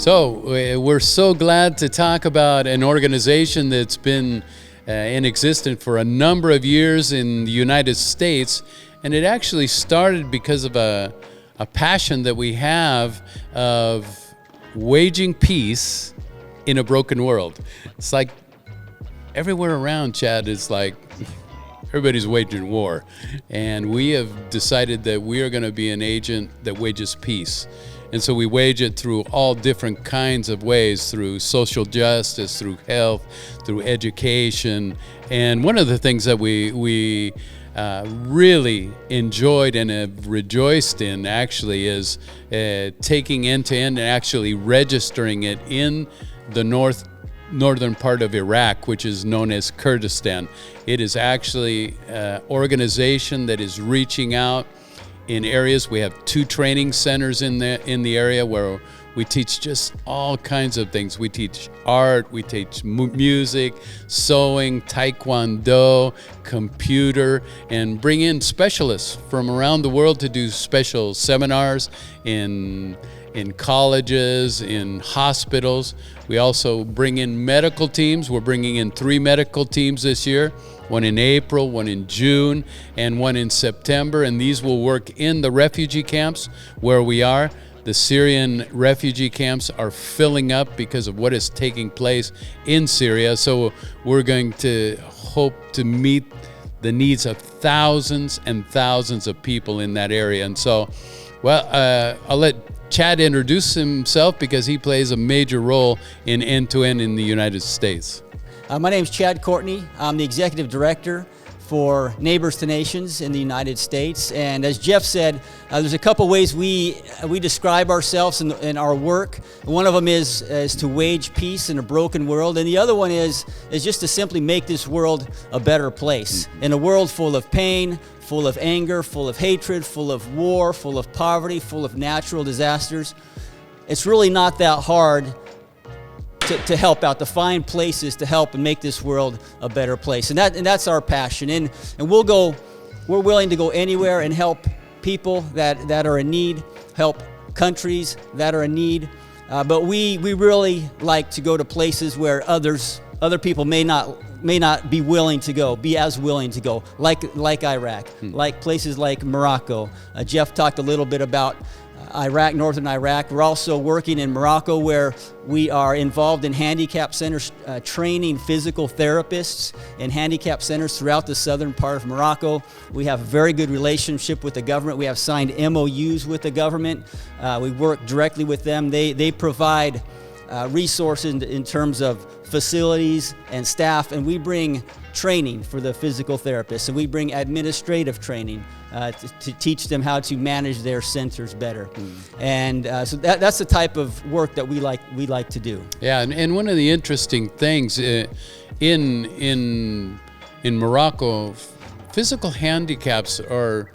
So we're so glad to talk about an organization that's been in existence for a number of years in the United States, and it actually started because of a passion that we have of waging peace in a broken world. It's like everywhere around, Chad, is like everybody's waging war, and we have decided that we are going to be an agent that wages peace. And so we wage it through all different kinds of ways, through social justice, through health, through education. And one of the things that we really enjoyed and have rejoiced in actually is taking N2N and actually registering it in the northern part of Iraq, which is known as Kurdistan. It is actually an organization that is reaching out in areas. We have 2 training centers in the area where we teach just all kinds of things. We teach art, we teach music, sewing, taekwondo, computer, and bring in specialists from around the world to do special seminars in colleges, in hospitals. We also bring in medical teams. We're bringing in 3 medical teams this year, one in April, one in June, and one in September. And these will work in the refugee camps where we are. The Syrian refugee camps are filling up because of what is taking place in Syria. So we're going to hope to meet the needs of thousands and thousands of people in that area. And so, well, I'll let Chad introduce himself because he plays a major role in N2N in the United States. My name is Chad Courtney. I'm the Executive Director for Neighbors to Nations in the United States. And as Jeff said, there's a couple ways we describe ourselves in our work. One of them is to wage peace in a broken world. And the other one is just to simply make this world a better place. In a world full of pain, full of anger, full of hatred, full of war, full of poverty, full of natural disasters. It's really not that hard to help out, to find places to help and make this world a better place. And that's our passion. And we're willing to go anywhere and help people that are in need, help countries that are in need. But we really like to go to places where other people may not be willing to go, be as willing to go, like Iraq, like places like Morocco. Jeff talked a little bit about Iraq, northern Iraq. We're also working in Morocco where we are involved in handicap centers, training physical therapists in handicap centers throughout the southern part of Morocco. We have a very good relationship with the government. We have signed MOUs with the government. We work directly with them. They provide resources in terms of facilities and staff, and we bring training for the physical therapists, and we bring administrative training to teach them how to manage their centers better. And so that's the type of work that we like to do. Yeah, and one of the interesting things in Morocco, physical handicaps are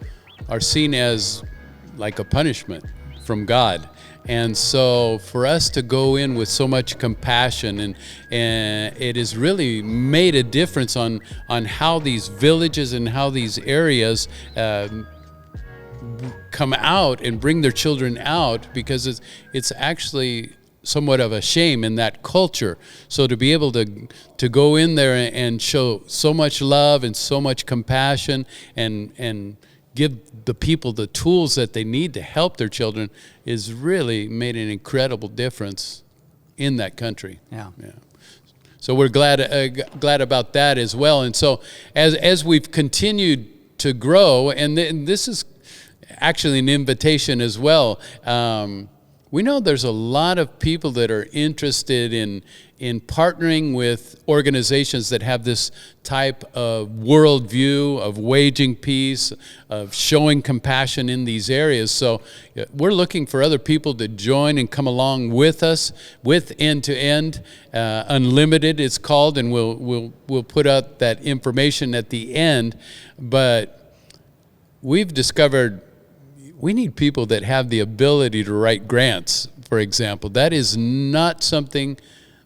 seen as like a punishment from God. And so for us to go in with so much compassion, and it has really made a difference on how these villages and how these areas come out and bring their children out, because it's actually somewhat of a shame in that culture. So to be able to go in there and show so much love and so much compassion and give the people the tools that they need to help their children is really made an incredible difference in that country. Yeah. So we're glad about that as well. And so as we've continued to grow, and this is actually an invitation as well. We know there's a lot of people that are interested in partnering with organizations that have this type of worldview of waging peace, of showing compassion in these areas. So we're looking for other people to join and come along with us with N2N Unlimited, it's called, and we'll put out that information at the end. But we've discovered we need people that have the ability to write grants, for example. That is not something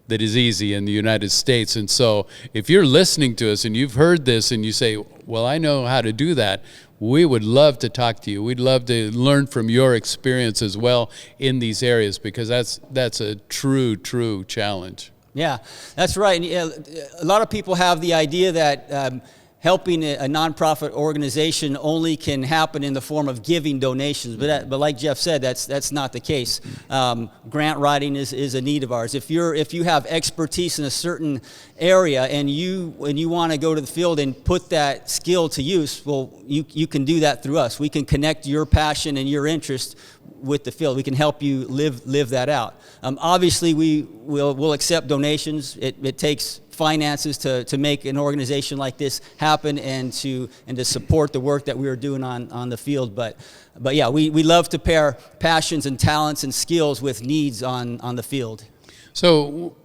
that is easy in the United States. And so if you're listening to us and you've heard this and you say, well, I know how to do that, we would love to talk to you. We'd love to learn from your experience as well in these areas, because that's a true challenge. Yeah, that's right. And, a lot of people have the idea that helping a nonprofit organization only can happen in the form of giving donations, but like Jeff said, that's not the case. Grant writing is a need of ours. If you have expertise in a certain area and you want to go to the field and put that skill to use, well, you can do that through us. We can connect your passion and your interest with the field. We can help you live that out. Obviously, we'll accept donations. It takes finances to make an organization like this happen and to support the work that we are doing on the field. But yeah, we love to pair passions and talents and skills with needs on the field. So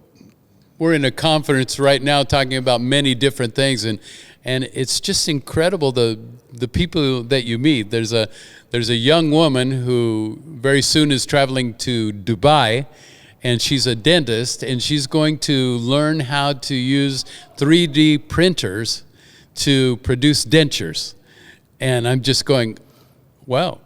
we're in a conference right now talking about many different things, and it's just incredible the people that you meet. There's a young woman who very soon is traveling to Dubai, and she's a dentist, and she's going to learn how to use 3D printers to produce dentures. And I'm just going, wow,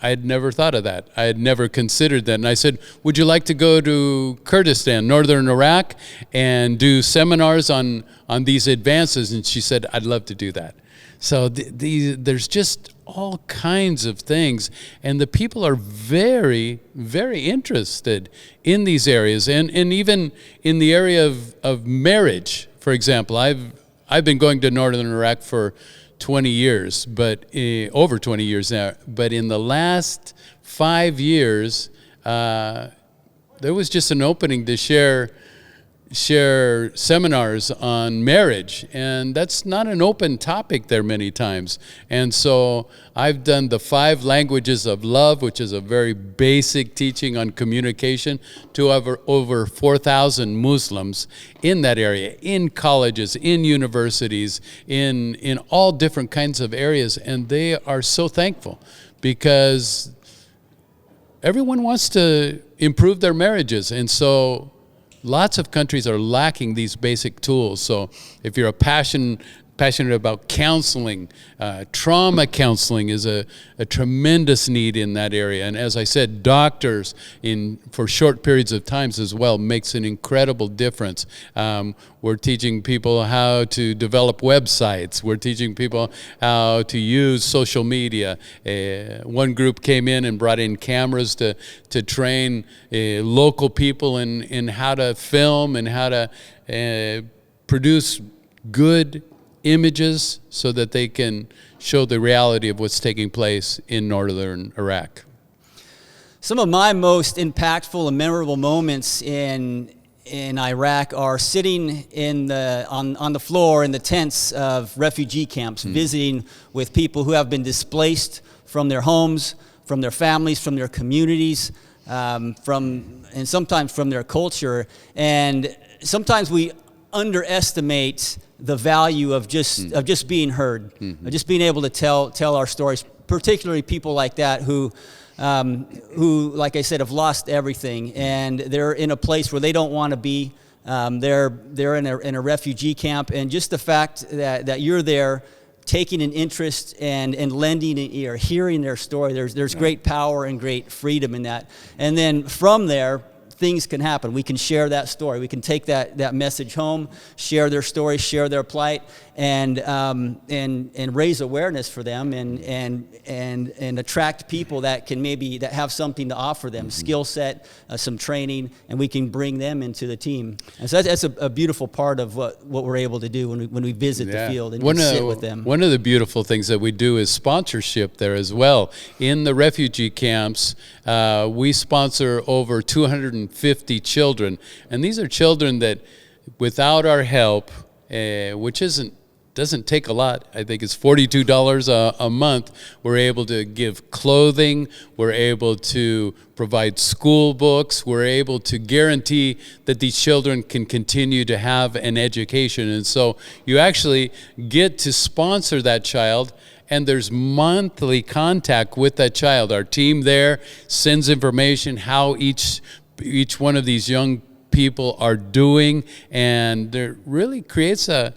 I had never thought of that. I had never considered that. And I said, would you like to go to Kurdistan, northern Iraq, and do seminars on these advances? And she said, I'd love to do that. So there's just all kinds of things, and the people are very, very interested in these areas, and even in the area of marriage, for example. I've been going to northern Iraq for 20 years, but over 20 years now. But in the last 5 years, there was just an opening to share seminars on marriage, and that's not an open topic there many times. And so I've done the 5 languages of love, which is a very basic teaching on communication, to over 4,000 Muslims in that area, in colleges, in universities, in all different kinds of areas. And they are so thankful, because everyone wants to improve their marriages. And so lots of countries are lacking these basic tools. So if you're passionate about counseling, trauma counseling is a tremendous need in that area. And as I said, doctors for short periods of times as well makes an incredible difference. We're teaching people how to develop websites. We're teaching people how to use social media. One group came in and brought in cameras to train local people in how to film and how to produce good images so that they can show the reality of what's taking place in northern Iraq. Some of my most impactful and memorable moments in Iraq are sitting on the floor in the tents of refugee camps, visiting with people who have been displaced from their homes, from their families, from their communities, and sometimes from their culture. And sometimes we underestimate the value of just being heard, of just being able to tell our stories, particularly people like that who, like I said, have lost everything, and they're in a place where they don't want to be. They're in a refugee camp, and just the fact that you're there, taking an interest and lending an ear, hearing their story, there's great power and great freedom in that. And then from there, things can happen. We can share that story. We can take that message home, share their story, share their plight, and raise awareness for them, and attract people that have something to offer them, skill set, some training, and we can bring them into the team. And so that's a beautiful part of what we're able to do when we visit the field and sit with them. One of the beautiful things that we do is sponsorship there as well. In the refugee camps, we sponsor over 250 children, and these are children that, without our help, which doesn't take a lot. I think it's $42 a month. We're able to give clothing. We're able to provide school books. We're able to guarantee that these children can continue to have an education. And so you actually get to sponsor that child, and there's monthly contact with that child. Our team there sends information how each one of these young people are doing, and there really creates a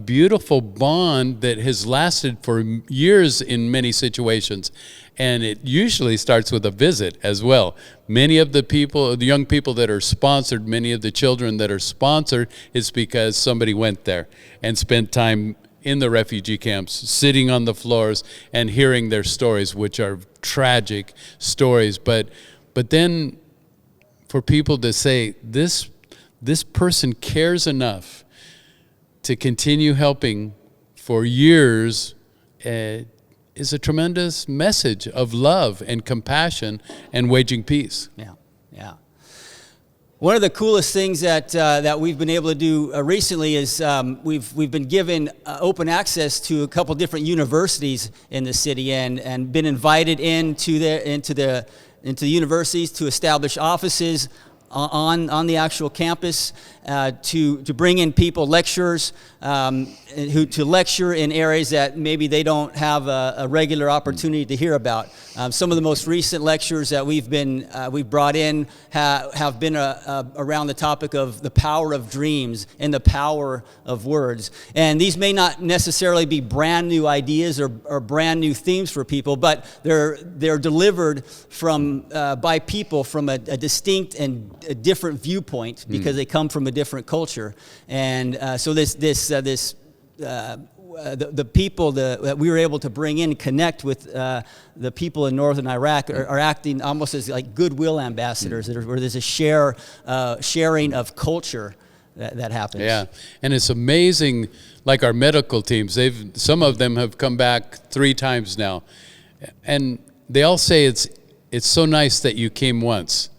beautiful bond that has lasted for years in many situations. And it usually starts with a visit as well. Many of the people, the young people that are sponsored, many of the children that are sponsored, is because somebody went there and spent time in the refugee camps, sitting on the floors and hearing their stories, which are tragic stories. But then for people to say, this person cares enough to continue helping for years, is a tremendous message of love and compassion and waging peace. Yeah. One of the coolest things that we've been able to do recently is we've been given open access to a couple different universities in the city, and been invited into the universities to establish offices on the actual campus, to bring in people, lecturers, who to lecture in areas that maybe they don't have a regular opportunity to hear about. Some of the most recent lectures that we've brought in have been around the topic of the power of dreams and the power of words. And these may not necessarily be brand new ideas or brand new themes for people, but they're delivered by people from a distinct and a different viewpoint, because they come from a different culture. And so the people that we were able to bring in and connect with the people in northern Iraq are acting almost as like goodwill ambassadors, where there's a sharing of culture that happens. Yeah, and it's amazing. Like our medical teams, some of them have come back 3 times now, and they all say it's so nice that you came once,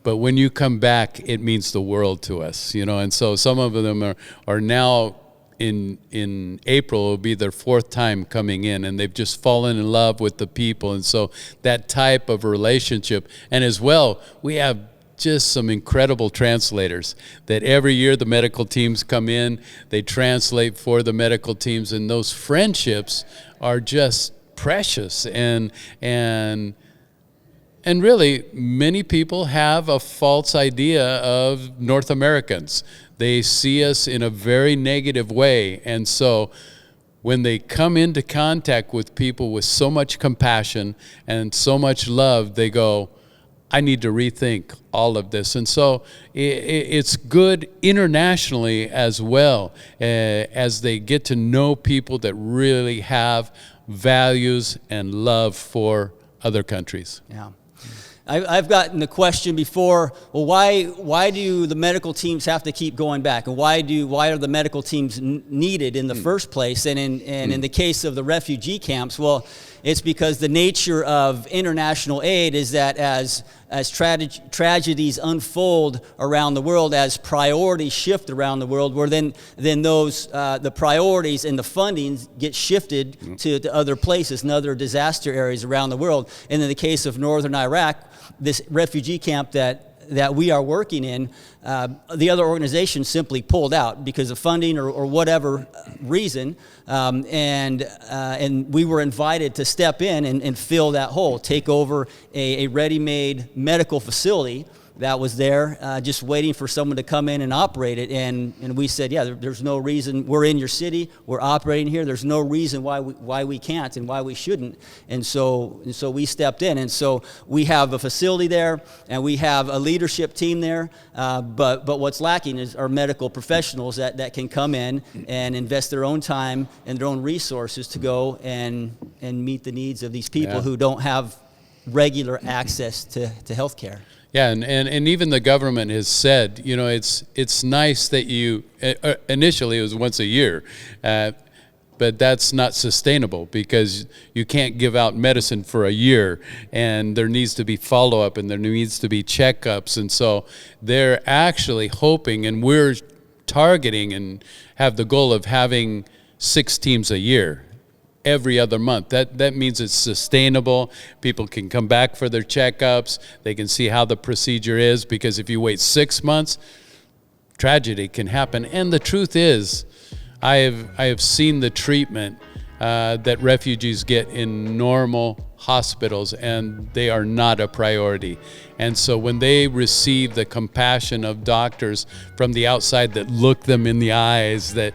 but when you come back, it means the world to us, you know. And so some of them are now in April, will be their 4th time coming in, and they've just fallen in love with the people. And so that type of relationship, and as well, we have just some incredible translators that every year the medical teams come in, they translate for the medical teams, and those friendships are just precious. And really, many people have a false idea of North Americans. They see us in a very negative way. And so when they come into contact with people with so much compassion and so much love, they go, I need to rethink all of this. And so it's good internationally as well, as they get to know people that really have values and love for other countries. Yeah. I've gotten the question before, well, why do the medical teams have to keep going back? And why are the medical teams needed in the first place? And in the case of the refugee camps, well, it's because the nature of international aid is that as tragedies unfold around the world, as priorities shift around the world, where then those the priorities and the funding get shifted to other places and other disaster areas around the world. And in the case of northern Iraq, this refugee camp that we are working in, the other organizations simply pulled out because of funding or whatever reason, and we were invited to step in and fill that hole, take over a ready-made medical facility that was there, just waiting for someone to come in and operate it. And we said, yeah, there's no reason. We're in your city. We're operating here. There's no reason why we can't and why we shouldn't. And so we stepped in. And so we have a facility there, and we have a leadership team there. But what's lacking is our medical professionals that can come in and invest their own time and their own resources to go and meet the needs of these people who don't have regular access to health care. Yeah, and even the government has said, you know, it's nice that you, initially it was once a year, but that's not sustainable because you can't give out medicine for a year, and there needs to be follow-up and there needs to be checkups. And so they're actually hoping, and we're targeting and have the goal of having 6 teams a year. Every other month. That means it's sustainable. People can come back for their checkups. They can see how the procedure is, because if you wait 6 months, tragedy can happen. And the truth is, I have seen the treatment that refugees get in normal hospitals, and they are not a priority. And so when they receive the compassion of doctors from the outside that look them in the eyes, that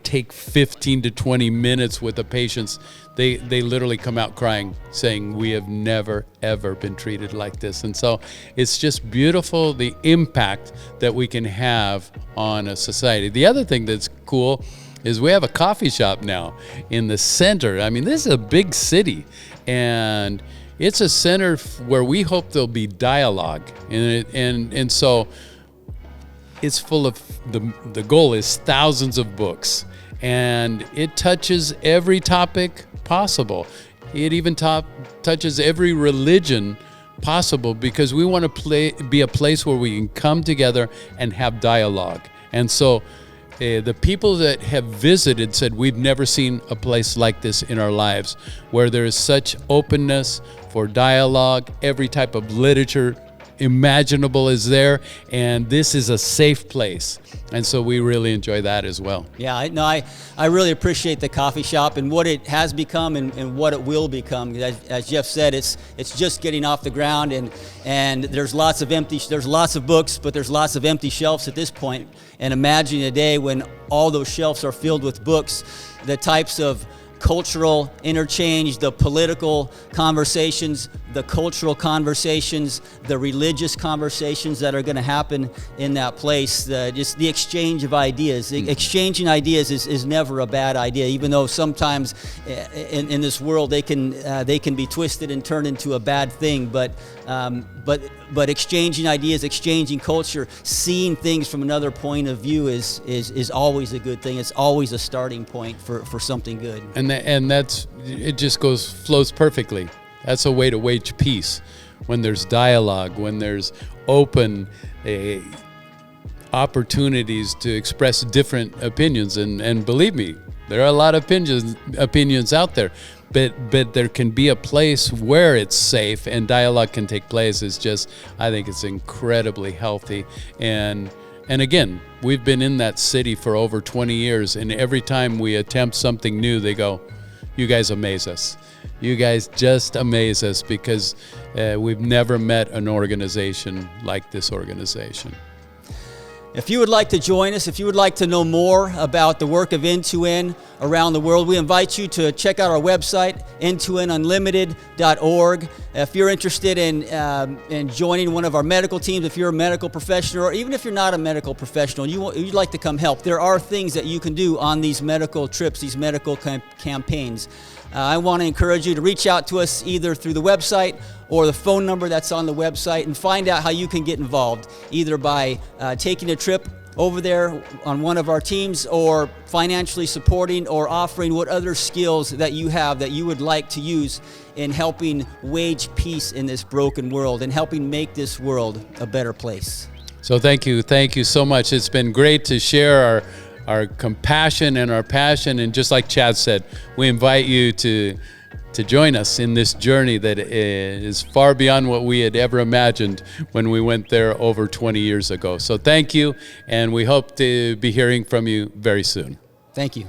take 15 to 20 minutes with the patients, they literally come out crying, saying, we have never, ever been treated like this. And so it's just beautiful, the impact that we can have on a society. The other thing that's cool is we have a coffee shop now in the center. I mean, this is a big city, and it's a center where we hope there'll be dialogue. And so it's full of, the goal is thousands of books, and it touches every topic possible. It even touches every religion possible, because we want to be a place where we can come together and have dialogue. And so the people that have visited said, we've never seen a place like this in our lives, where there is such openness for dialogue. Every type of literature imaginable is there, and this is a safe place. And so we really enjoy that as well. Yeah, I really appreciate the coffee shop and what it has become and what it will become. As Jeff said, it's just getting off the ground, and there's lots of books, but there's lots of empty shelves at this point. And imagine a day when all those shelves are filled with books, the types of cultural interchange, the political conversations, the cultural conversations, the religious conversations that are going to happen in that place, just the exchange of ideas. Exchanging ideas is never a bad idea, even though sometimes in this world they can be twisted and turned into a bad thing. But exchanging ideas, exchanging culture, seeing things from another point of view is always a good thing. It's always a starting point for something good. And that's, it just flows perfectly. That's a way to wage peace, when there's dialogue, when there's open opportunities to express different opinions. And believe me, there are a lot of opinions out there, but there can be a place where it's safe and dialogue can take place. I think it's incredibly healthy. And again, we've been in that city for over 20 years, and every time we attempt something new, they go, you guys amaze us. You guys just amaze us, because we've never met an organization like this organization. If you would like to join us, if you would like to know more about the work of N2N around the world, we invite you to check out our website, N2N If you're interested in joining one of our medical teams, if you're a medical professional, or even if you're not a medical professional, you'd like to come help, there are things that you can do on these medical trips, these medical campaigns. I want to encourage you to reach out to us either through the website or the phone number that's on the website, and find out how you can get involved, either by taking a trip over there on one of our teams, or financially supporting or offering what other skills that you have that you would like to use in helping wage peace in this broken world and helping make this world a better place. So thank you so much. It's been great to share our compassion and our passion, and just like Chad said, we invite you to join us in this journey that is far beyond what we had ever imagined when we went there over 20 years ago. So thank you, and we hope to be hearing from you very soon. Thank you.